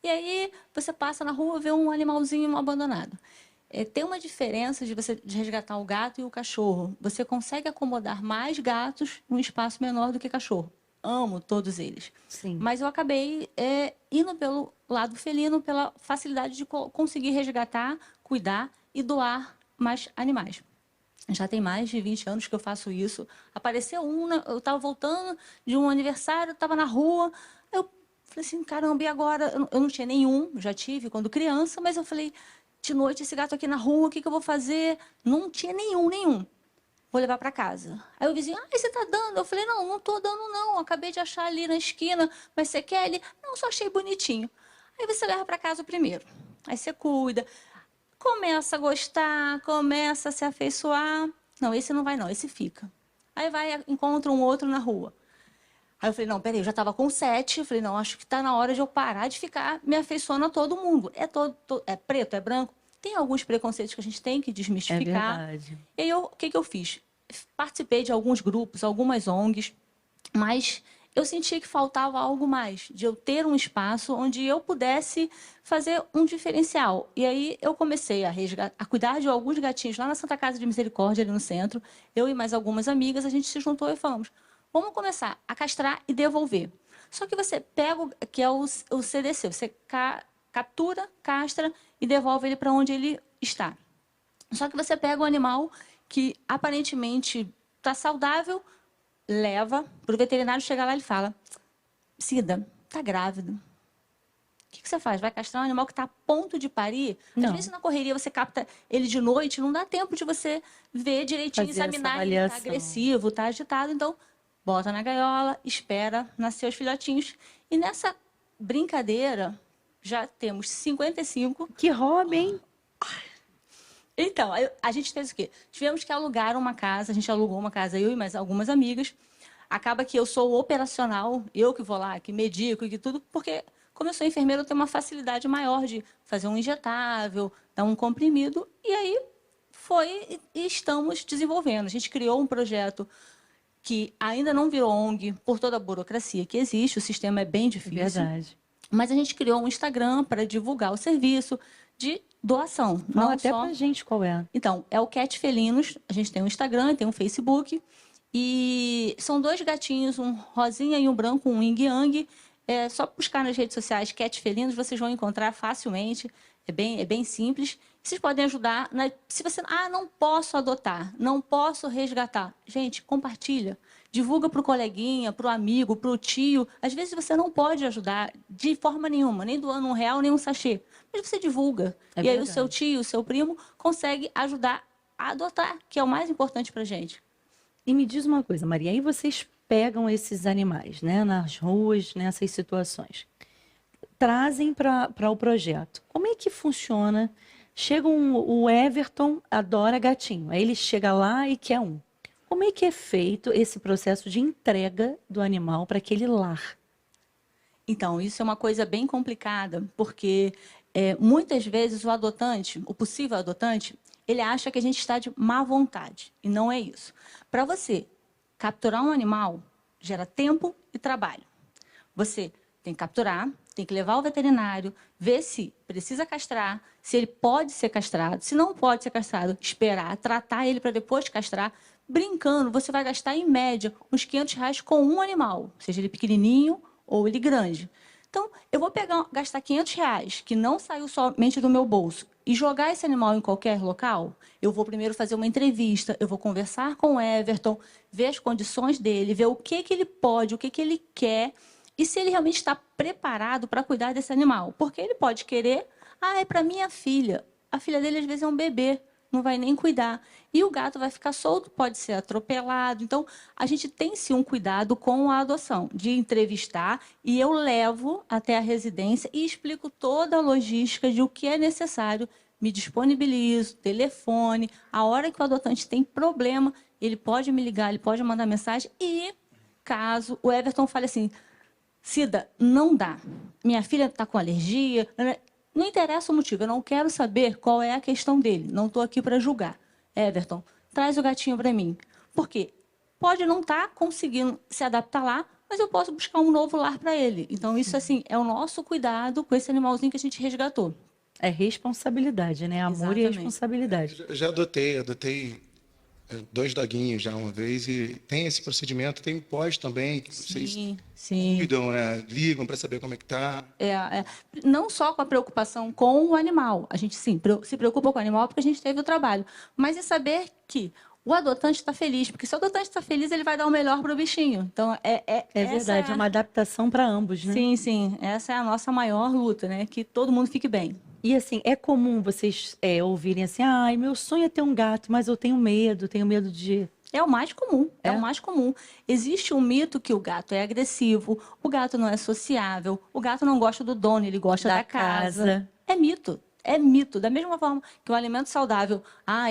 Speaker 6: E aí, você passa na rua e vê um animalzinho abandonado. Tem uma diferença de resgatar o gato e o cachorro. Você consegue acomodar mais gatos num espaço menor do que cachorro. Amo todos eles.
Speaker 2: Sim.
Speaker 6: Mas eu acabei indo pelo lado felino, pela facilidade de conseguir resgatar, cuidar e doar mais animais. Já tem mais de 20 anos que eu faço isso. Apareceu eu estava voltando de um aniversário, estava na rua, eu falei assim, caramba, e agora? Eu não tinha nenhum, já tive quando criança, mas eu falei, de noite esse gato aqui na rua, o que eu vou fazer? Não tinha nenhum. Vou levar para casa. Aí o vizinho, você está dando? Eu falei, não estou dando não, acabei de achar ali na esquina, mas você quer ele? Não, só achei bonitinho. Aí você leva para casa o primeiro. Aí você cuida, começa a gostar, começa a se afeiçoar. Não, esse não vai não, esse fica. Aí encontra um outro na rua. Aí eu falei, não, peraí, eu já estava com 7. Eu falei, não, acho que está na hora de eu parar de ficar me afeiçoando a todo mundo. É preto, é branco. Tem alguns preconceitos que a gente tem que desmistificar.
Speaker 2: É verdade.
Speaker 6: E aí, o que eu fiz? Participei de alguns grupos, algumas ONGs, mas eu senti que faltava algo mais, de eu ter um espaço onde eu pudesse fazer um diferencial. E aí eu comecei a cuidar de alguns gatinhos lá na Santa Casa de Misericórdia, ali no centro. Eu e mais algumas amigas, a gente se juntou e falamos, vamos começar a castrar e devolver. Só que você pega, que é o CDC, você captura, castra e devolve ele para onde ele está. Só que você pega o animal que aparentemente está saudável, leva para o veterinário, chegar lá e ele fala, Cida, está grávida. O que você faz? Vai castrar um animal que está a ponto de parir?
Speaker 2: Não.
Speaker 6: Às vezes na correria você capta ele de noite, não dá tempo de você ver direitinho,
Speaker 2: Fazer
Speaker 6: examinar,
Speaker 2: essa
Speaker 6: ele está
Speaker 2: avaliação.
Speaker 6: agressivo, está agitado, então bota na gaiola, espera nascer os filhotinhos. E nessa brincadeira, já temos 55.
Speaker 2: Que hobby, hein?
Speaker 6: Então, a gente fez o quê? Tivemos que alugar uma casa, a gente alugou uma casa, eu e mais algumas amigas. Acaba que eu sou o operacional, eu que vou lá, que medico e que tudo, porque como eu sou enfermeira, eu tenho uma facilidade maior de fazer um injetável, dar um comprimido, e aí e estamos desenvolvendo. A gente criou um projeto que ainda não virou ONG por toda a burocracia que existe, o sistema é bem difícil.
Speaker 2: Verdade.
Speaker 6: Mas a gente criou um Instagram para divulgar o serviço de doação.
Speaker 2: Fala até pra gente qual é.
Speaker 6: Então, é o Cat Felinos. A gente tem um Instagram, tem um Facebook. E são 2 gatinhos, um rosinha e um branco, um yin yang. É só buscar nas redes sociais Cat Felinos, vocês vão encontrar facilmente. É bem simples. Vocês podem ajudar. Se você não posso adotar, não posso resgatar. Gente, compartilha. Divulga para o coleguinha, para o amigo, para o tio. Às vezes você não pode ajudar de forma nenhuma, nem doando R$1, nem um sachê. Mas você divulga. E aí o seu tio, o seu primo, consegue ajudar a adotar, que é o mais importante para a gente.
Speaker 2: E me diz uma coisa, Maria, aí vocês pegam esses animais, né, nas ruas, nessas situações, trazem para o projeto. Como é que funciona? Chega o Everton, adora gatinho, aí ele chega lá e quer um. Como é que é feito esse processo de entrega do animal para aquele lar?
Speaker 6: Então, isso é uma coisa bem complicada, porque muitas vezes o adotante, o possível adotante, ele acha que a gente está de má vontade, e não é isso. Para você capturar um animal, gera tempo e trabalho. Você tem que capturar, tem que levar ao veterinário, ver se precisa castrar, se ele pode ser castrado, se não pode ser castrado, esperar, tratar ele para depois castrar. Brincando, você vai gastar, em média, uns R$500 com um animal, seja ele pequenininho ou ele grande. Então, eu vou gastar R$500, que não saiu somente do meu bolso, e jogar esse animal em qualquer local? Eu vou primeiro fazer uma entrevista, eu vou conversar com o Everton, ver as condições dele, ver o que ele pode, o que ele quer, e se ele realmente está preparado para cuidar desse animal. Porque ele pode querer, é para minha filha. A filha dele, às vezes, é um bebê, não vai nem cuidar. E o gato vai ficar solto, pode ser atropelado. Então, a gente tem, sim, um cuidado com a adoção, de entrevistar, e eu levo até a residência e explico toda a logística de o que é necessário, me disponibilizo, telefone, a hora que o adotante tem problema, ele pode me ligar, ele pode mandar mensagem, e caso o Everton fale assim, Cida, não dá, minha filha está com alergia, não interessa o motivo, eu não quero saber qual é a questão dele, não estou aqui para julgar. Everton, traz o gatinho para mim. Por quê? Pode não estar conseguindo se adaptar lá, mas eu posso buscar um novo lar para ele. Então, isso assim é o nosso cuidado com esse animalzinho que a gente resgatou.
Speaker 2: É responsabilidade, né? Amor e
Speaker 6: Exatamente.
Speaker 2: responsabilidade.
Speaker 3: Já adotei 2 doguinhos já uma vez e tem esse procedimento, tem pós também, que vocês
Speaker 6: Sim.
Speaker 3: cuidam, né? Ligam para saber como é que tá.
Speaker 6: Não só com a preocupação com o animal, a gente sim se preocupa com o animal porque a gente teve o trabalho, mas é saber que o adotante está feliz, porque se o adotante está feliz, ele vai dar o melhor para o bichinho. Então,
Speaker 2: É verdade, é uma adaptação para ambos, né?
Speaker 6: Sim, essa é a nossa maior luta, né? Que todo mundo fique bem.
Speaker 2: E assim, é comum vocês ouvirem assim, ai, meu sonho é ter um gato, mas eu tenho medo de...
Speaker 6: É o mais comum, é
Speaker 2: É?
Speaker 6: o mais comum. Existe um mito que o gato é agressivo, o gato não é sociável, o gato não gosta do dono, ele gosta
Speaker 2: Da
Speaker 6: da casa.
Speaker 2: casa.
Speaker 6: É mito. Da mesma forma que o alimento saudável,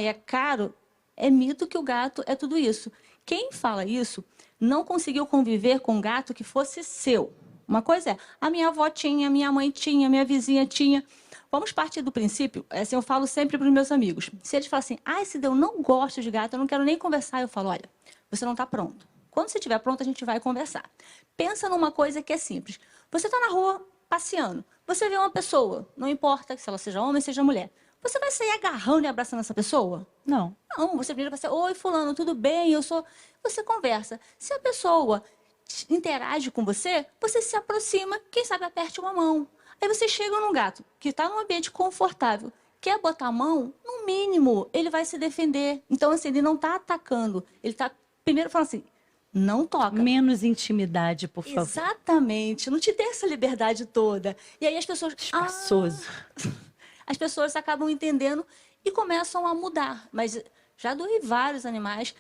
Speaker 6: é caro, é mito que o gato é tudo isso. Quem fala isso não conseguiu conviver com um gato que fosse seu. Uma coisa é, a minha avó tinha, a minha mãe tinha, a minha vizinha tinha. Vamos partir do princípio, assim, eu falo sempre para os meus amigos. Se eles falam assim, Cida, eu não gosto de gato, eu não quero nem conversar, eu falo, olha, você não está pronto. Quando você estiver pronto, a gente vai conversar. Pensa numa coisa que é simples. Você está na rua passeando, você vê uma pessoa, não importa se ela seja homem ou seja mulher, você vai sair agarrando e abraçando essa pessoa?
Speaker 2: Não.
Speaker 6: Não, você primeiro vai ser, oi, fulano, tudo bem? Você conversa. Se a pessoa interage com você, você se aproxima, quem sabe aperte uma mão. Aí você chega num gato que está num ambiente confortável, quer botar a mão, no mínimo, ele vai se defender. Então, assim, ele não está atacando. Ele está, primeiro, falando assim, não toca.
Speaker 2: Menos intimidade, por favor.
Speaker 6: Exatamente. Não te dê essa liberdade toda. E aí as pessoas...
Speaker 2: Espaçoso.
Speaker 6: As pessoas acabam entendendo e começam a mudar. Mas já doei vários animais.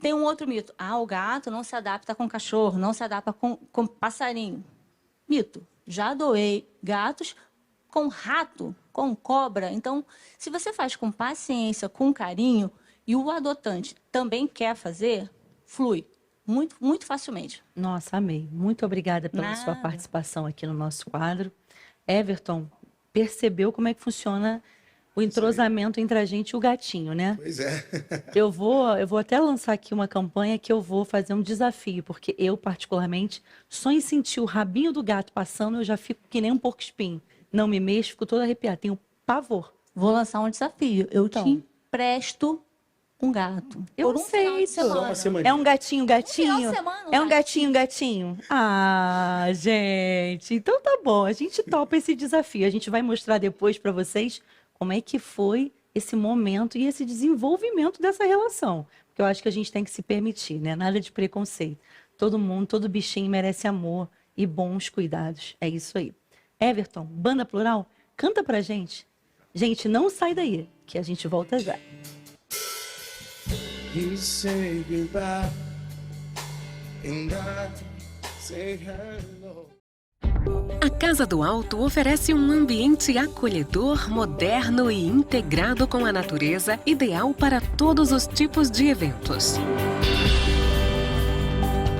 Speaker 6: Tem um outro mito. O gato não se adapta com cachorro, não se adapta com passarinho. Mito. Já doei gatos com rato, com cobra. Então, se você faz com paciência, com carinho, e o adotante também quer fazer, flui muito, muito facilmente.
Speaker 2: Nossa, amei. Muito obrigada pela
Speaker 6: Nada.
Speaker 2: sua participação aqui no nosso quadro. Everton, percebeu como é que funciona o entrosamento entre a gente e o gatinho, né?
Speaker 3: Pois é.
Speaker 2: Eu vou até lançar aqui uma campanha que eu vou fazer um desafio, porque eu, particularmente, só em sentir o rabinho do gato passando, eu já fico que nem um porco-espinho. Não me mexo, fico toda arrepiada. Tenho pavor.
Speaker 6: Vou lançar um desafio. Eu
Speaker 2: Então.
Speaker 6: te empresto um gato.
Speaker 2: Eu
Speaker 6: por um final de
Speaker 2: aceito.
Speaker 6: semana.
Speaker 3: Só uma semana.
Speaker 2: É um gatinho?
Speaker 6: Final de semana, um
Speaker 2: É um gatinho? Ah, gente. Então tá bom. A gente topa esse desafio. A gente vai mostrar depois para vocês como é que foi esse momento e esse desenvolvimento dessa relação. Porque eu acho que a gente tem que se permitir, né? Nada de preconceito. Todo mundo, todo bichinho merece amor e bons cuidados. É isso aí. Everton, Banda Plural, canta pra gente. Gente, não sai daí, que a gente volta já.
Speaker 1: You say goodbye, and I say hello.
Speaker 7: A Casa do Alto oferece um ambiente acolhedor, moderno e integrado com a natureza, ideal para todos os tipos de eventos.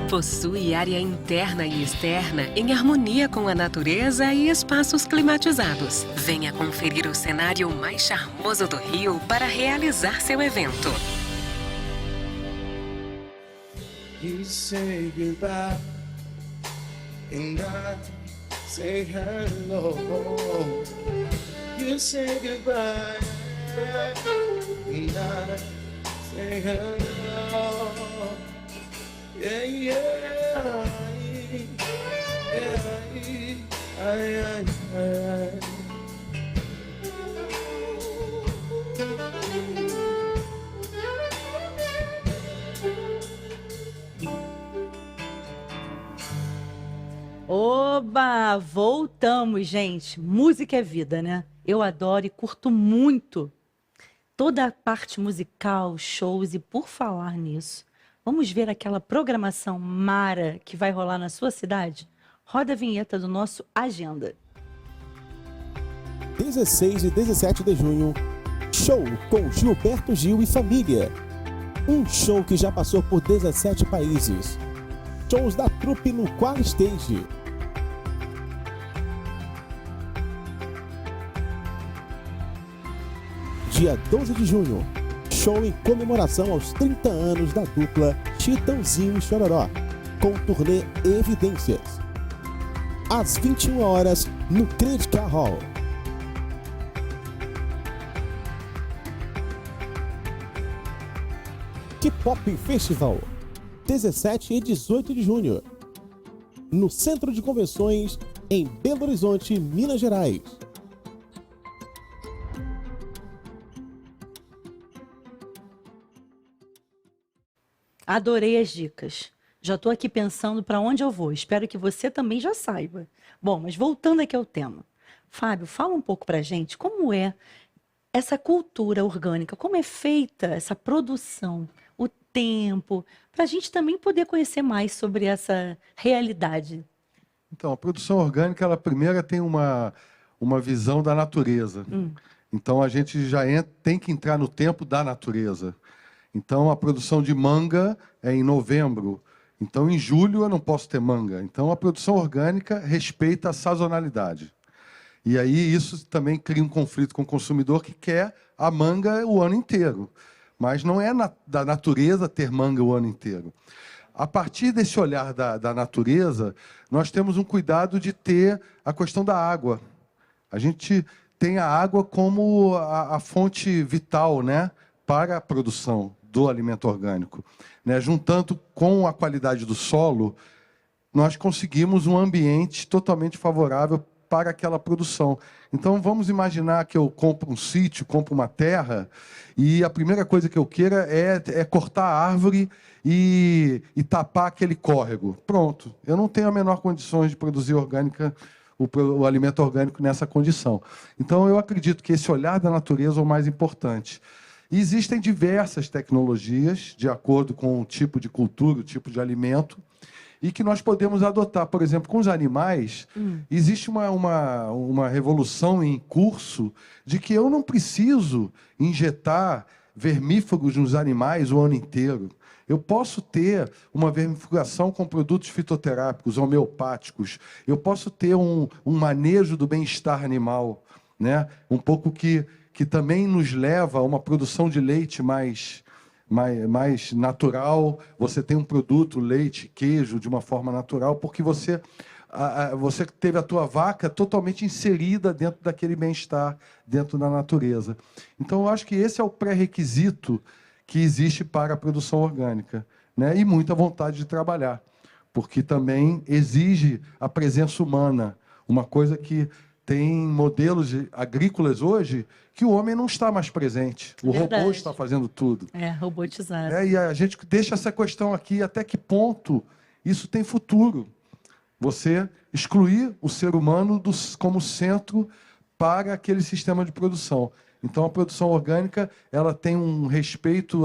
Speaker 7: Possui área interna e externa em harmonia com a natureza e espaços climatizados. Venha conferir o cenário mais charmoso do Rio para realizar seu evento.
Speaker 1: You say goodbye, and I say hello. You say goodbye, and I say hello. Yeah, yeah, yeah.
Speaker 2: Oba! Voltamos, gente. Música é vida, né? Eu adoro e curto muito toda a parte musical, shows, e por falar nisso, vamos ver aquela programação mara que vai rolar na sua cidade? Roda a vinheta do nosso Agenda.
Speaker 8: 16 e 17 de junho, show com Gilberto Gil e família. Um show que já passou por 17 países. Shows da trupe no Qual Stage. Dia 12 de junho, show em comemoração aos 30 anos da dupla Chitãozinho e Chororó, com o turnê Evidências. Às 21 horas, no Credit Car Hall. K-Pop Festival, 17 e 18 de junho, no Centro de Convenções, em Belo Horizonte, Minas Gerais.
Speaker 2: Adorei as dicas. Já estou aqui pensando para onde eu vou. Espero que você também já saiba. Bom, mas voltando aqui ao tema. Fábio, fala um pouco para a gente como é essa cultura orgânica, como é feita essa produção, o tempo, para a gente também poder conhecer mais sobre essa realidade.
Speaker 4: Então, a produção orgânica, ela primeiro tem uma visão da natureza. Então, a gente já tem que entrar no tempo da natureza. Então, a produção de manga é em novembro. Então, em julho, eu não posso ter manga. Então, a produção orgânica respeita a sazonalidade. E aí, isso também cria um conflito com o consumidor que quer a manga o ano inteiro. Mas não é da natureza ter manga o ano inteiro. A partir desse olhar da natureza, nós temos um cuidado de ter a questão da água. A gente tem a água como a fonte vital, né, para a produção do alimento orgânico. Né? Juntando com a qualidade do solo, nós conseguimos um ambiente totalmente favorável para aquela produção. Então, vamos imaginar que eu compro um sítio, compro uma terra, e a primeira coisa que eu queira é cortar a árvore e tapar aquele córrego. Pronto, eu não tenho a menor condições de produzir o alimento orgânico nessa condição. Então, eu acredito que esse olhar da natureza é o mais importante. E existem diversas tecnologias, de acordo com o tipo de cultura, o tipo de alimento, e que nós podemos adotar. Por exemplo, com os animais, existe uma revolução em curso de que eu não preciso injetar vermífugos nos animais o ano inteiro. Eu posso ter uma vermifugação com produtos fitoterápicos, homeopáticos. Eu posso ter um manejo do bem-estar animal, né? Um pouco que também nos leva a uma produção de leite mais natural. Você tem um produto, leite, queijo, de uma forma natural, porque você teve a tua vaca totalmente inserida dentro daquele bem-estar, dentro da natureza. Então, eu acho que esse é o pré-requisito que existe para a produção orgânica, né? E muita vontade de trabalhar, porque também exige a presença humana, uma coisa que tem modelos agrícolas hoje que o homem não está mais presente. O robô está fazendo tudo.
Speaker 2: É, robotizado.
Speaker 4: E a gente deixa essa questão aqui, até que ponto isso tem futuro. Você excluir o ser humano como centro para aquele sistema de produção. Então, a produção orgânica ela tem um respeito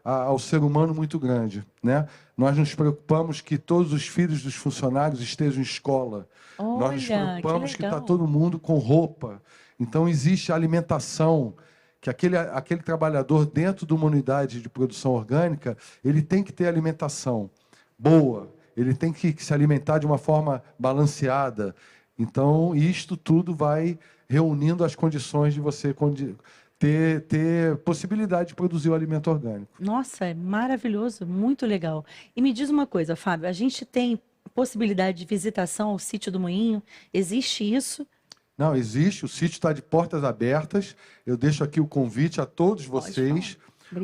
Speaker 4: ao ser humano muito grande, né? Nós nos preocupamos que todos os filhos dos funcionários estejam em escola. Nós nos preocupamos que está todo mundo com roupa. Então, existe a alimentação, que aquele trabalhador dentro de uma unidade de produção orgânica, ele tem que ter alimentação boa, ele tem que se alimentar de uma forma balanceada. Então, isto tudo vai reunindo as condições de você ter possibilidade de produzir o alimento orgânico.
Speaker 2: Nossa, é maravilhoso, muito legal. E me diz uma coisa, Fábio, a gente tem possibilidade de visitação ao sítio do Moinho? Existe isso?
Speaker 4: Não, existe. O sítio está de portas abertas. Eu deixo aqui o convite a todos vocês.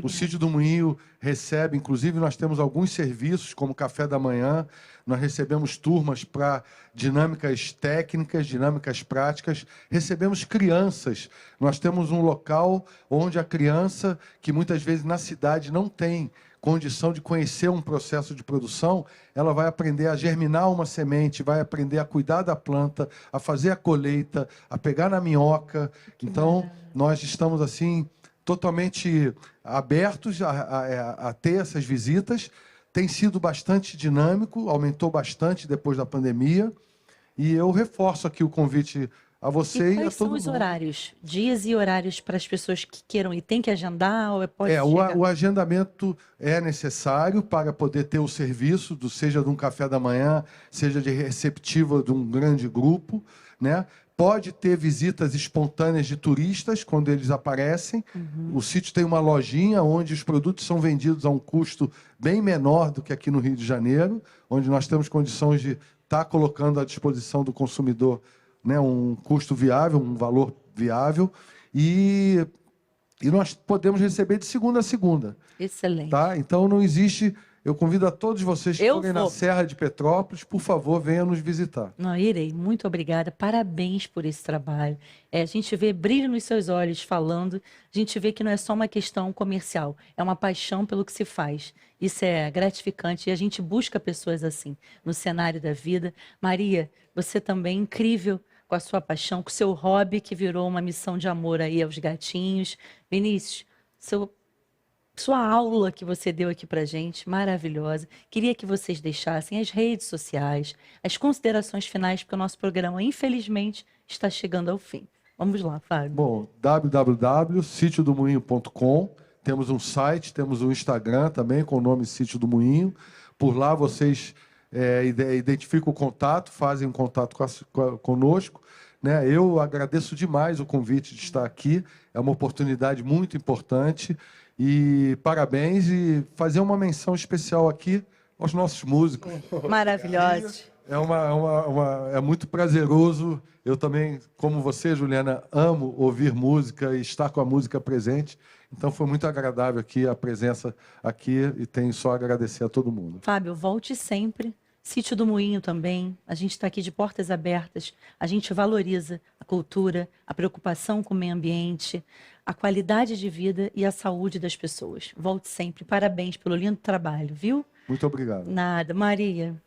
Speaker 4: O sítio do Moinho recebe, inclusive nós temos alguns serviços, como café da manhã, nós recebemos turmas para dinâmicas técnicas, dinâmicas práticas, recebemos crianças. Nós temos um local onde a criança, que muitas vezes na cidade não tem condição de conhecer um processo de produção, ela vai aprender a germinar uma semente, vai aprender a cuidar da planta, a fazer a colheita, a pegar na minhoca. Então, nós estamos assim totalmente abertos a ter essas visitas. Tem sido bastante dinâmico, aumentou bastante depois da pandemia. E eu reforço aqui o convite a você e a todo mundo.
Speaker 2: Quais são os horários? Dias e horários para as pessoas que queiram ir? Tem que agendar ou pode
Speaker 4: o agendamento é necessário para poder ter o serviço, seja de um café da manhã, seja de receptiva de um grande grupo, né? Pode ter visitas espontâneas de turistas quando eles aparecem. O sítio tem uma lojinha onde os produtos são vendidos a um custo bem menor do que aqui no Rio de Janeiro, onde nós temos condições de estar colocando à disposição do consumidor, né, um custo viável, um valor viável. E nós podemos receber de segunda a segunda.
Speaker 2: Excelente.
Speaker 4: Tá? Então não existe... Eu convido a todos vocês que forem na Serra de Petrópolis, por favor, venham nos visitar.
Speaker 2: Não, irei. Muito obrigada. Parabéns por esse trabalho. A gente vê brilho nos seus olhos falando. A gente vê que não é só uma questão comercial. É uma paixão pelo que se faz. Isso é gratificante e a gente busca pessoas assim no cenário da vida. Maria, você também é incrível com a sua paixão, com o seu hobby que virou uma missão de amor aí aos gatinhos. Vinícius, sua aula que você deu aqui pra gente, maravilhosa. Queria que vocês deixassem as redes sociais, as considerações finais, porque o nosso programa, infelizmente, está chegando ao fim. Vamos lá, Fábio.
Speaker 4: Bom, www.sitiodomoinho.com. Temos um site, temos um Instagram também com o nome Sítio do Moinho. Por lá vocês identificam o contato, fazem um contato conosco. Né? Eu agradeço demais o convite de estar aqui. É uma oportunidade muito importante. E parabéns, e fazer uma menção especial aqui aos nossos músicos.
Speaker 2: Maravilhosos.
Speaker 4: É muito prazeroso. Eu também, como você, Juliana, amo ouvir música e estar com a música presente. Então foi muito agradável aqui a presença aqui e tenho só a agradecer a todo mundo.
Speaker 2: Fábio, volte sempre. Sítio do Moinho também. A gente está aqui de portas abertas. A gente valoriza a cultura, a preocupação com o meio ambiente, a qualidade de vida e a saúde das pessoas. Volte sempre. Parabéns pelo lindo trabalho, viu?
Speaker 4: Muito obrigado.
Speaker 2: Nada. Maria.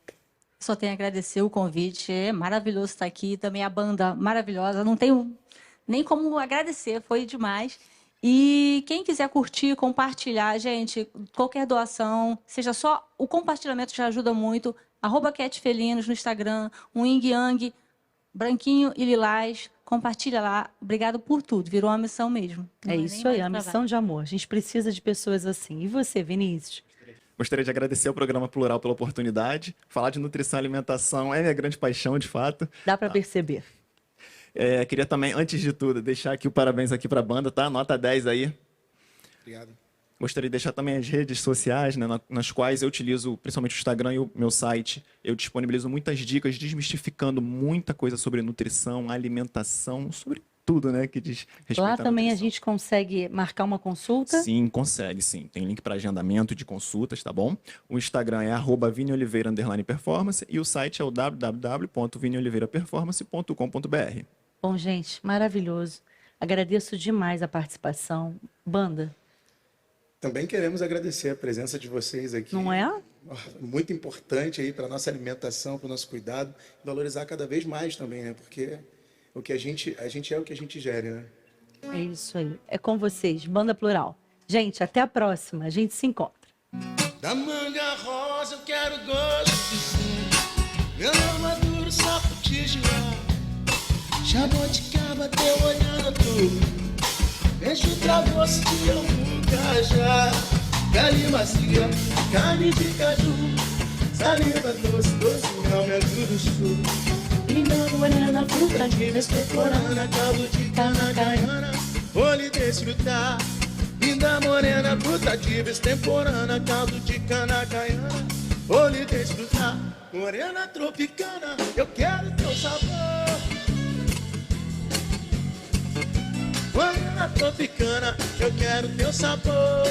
Speaker 6: Só tenho a agradecer o convite. É maravilhoso estar aqui. Também a banda maravilhosa. Não tenho nem como agradecer. Foi demais. E quem quiser curtir, compartilhar, gente, qualquer doação, seja só o compartilhamento já ajuda muito. @catfelinos no Instagram, um yin yang, branquinho e lilás. Compartilha lá. Obrigado por tudo. Virou uma missão mesmo.
Speaker 2: É isso aí, a missão de amor. A gente precisa de pessoas assim. E você, Vinícius?
Speaker 5: Gostaria de agradecer ao Programa Plural pela oportunidade. Falar de nutrição e alimentação é minha grande paixão, de fato.
Speaker 2: Dá para perceber.
Speaker 5: Queria também, antes de tudo, deixar aqui o parabéns aqui para a banda, tá? Nota 10 aí.
Speaker 3: Obrigado.
Speaker 5: Gostaria de deixar também as redes sociais, né, nas quais eu utilizo, principalmente o Instagram e o meu site. Eu disponibilizo muitas dicas, desmistificando muita coisa sobre nutrição, alimentação, sobre tudo, né, que diz respeito
Speaker 2: Lá
Speaker 5: à
Speaker 2: também
Speaker 5: nutrição.
Speaker 2: a gente consegue marcar uma consulta?
Speaker 5: Sim, consegue, sim. Tem link para agendamento de consultas, tá bom? O Instagram é @vinioliveira_performance e o site é o www.vinioliveiraperformance.com.br.
Speaker 2: Bom, gente, maravilhoso. Agradeço demais a participação. Banda,
Speaker 3: Também queremos agradecer a presença de vocês aqui.
Speaker 2: não é?
Speaker 3: Muito importante aí para a nossa alimentação, para o nosso cuidado. Valorizar cada vez mais também, né? Porque o que a gente é o que a gente gere, né?
Speaker 2: É isso aí. É com vocês, Banda Plural. Gente, até a próxima. A gente se encontra.
Speaker 1: Da manga rosa eu quero gosto de sumo, grama maduro, sapo tigilar, jabuticaba, teu olhando tudo, beijo travoço de cajá, galinha macia, carne de caju, saliva doce, doce, mel, mel do sul. Linda morena, fruta de vespercorana, caldo de cana caiana, vou lhe desfrutar. Linda morena, fruta de vestemporana, caldo de cana caiana, vou lhe desfrutar. Morena tropicana, eu quero teu sabor. Morena tropicana, eu quero teu sabor.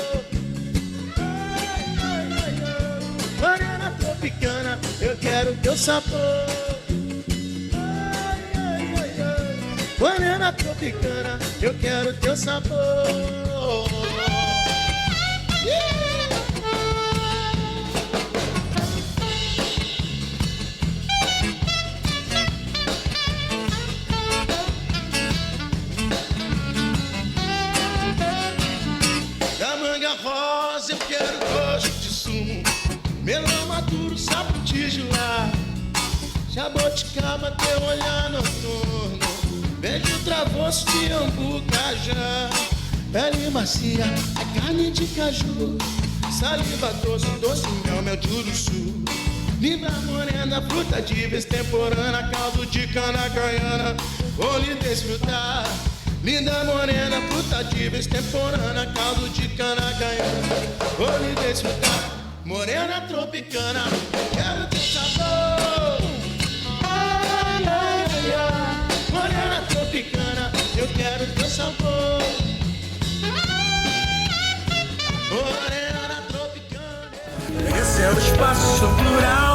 Speaker 1: Ai, ai, ai, ai. Morena tropicana, eu quero teu sabor. Ai, ai, ai, ai. Morena tropicana, eu quero teu sabor. Da manga rosa eu quero gosto de sumo, melão maduro, sapo tigilar, jabuticaba, teu olhar noturno, beijo travoço de ambu, cajá, pele macia, a carne de caju, saliva doce, doce, mel, mel de uruçu. Linda morena, fruta de vestemporana, caldo de cana caiana, vou lhe desfrutar. Linda morena, frutativa, extemporânea, caldo de cana caiana. Vou lhe desfrutar, morena tropicana, quero teu sabor. Ai, ai, ai, ai, morena tropicana, eu quero teu sabor. Morena tropicana. Esse é o espaço plural.